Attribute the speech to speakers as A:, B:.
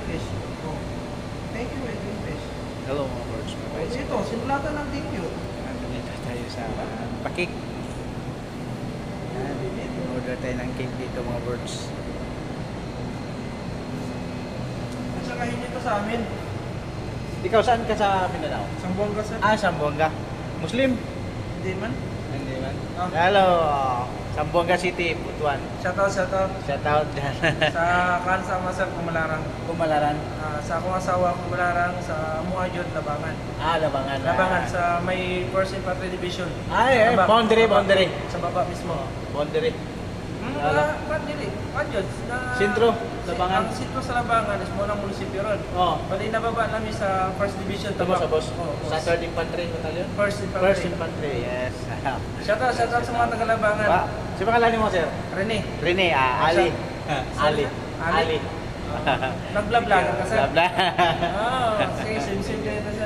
A: fish. Oh. Thank you, Edwin Fish.
B: Hello mga birds.
A: Oh, dito, simulatan ng thank you.
B: Nandito tayo sa pakik. Order tayo ng cake dito mga birds.
A: At saka hindi ito sa amin.
B: Ikaw saan ka sa Mindanao?
A: Sambuanga sir.
B: Sambuanga. Muslim?
A: Hindi man.
B: Hindi man.
A: Ah.
B: Hello. Sambuanga City, Butuan.
A: Shoutout.
B: Shout out dyan.
A: Sa Kansama sir, Kumalarang.
B: Kumalaran.
A: Sa akong asawa, Kumalarang. Sa Muayod, Labangan.
B: Labangan.
A: Labangan sa may First Infantry Division.
B: Boundary.
A: Sa baba mismo.
B: Boundary.
A: Dili. Ayun.
B: Sentro, Labangan.
A: Ang sentro sa Labangan is mo ng munisipyo ron.
B: Oh.
A: Bali nababa namin sa First Division.
B: Tama sa boss.
A: Oh,
B: Sa 3rd Infantry Battalion?
A: First Infantry.
B: First Infantry, yes.
A: Shoutout sa mga taga-Labangan.
B: Si pangalan mo, sir?
A: Rene.
B: Rene, Ali. Ali.
A: Ali. Nagblablagan ka sir.
B: Blabla.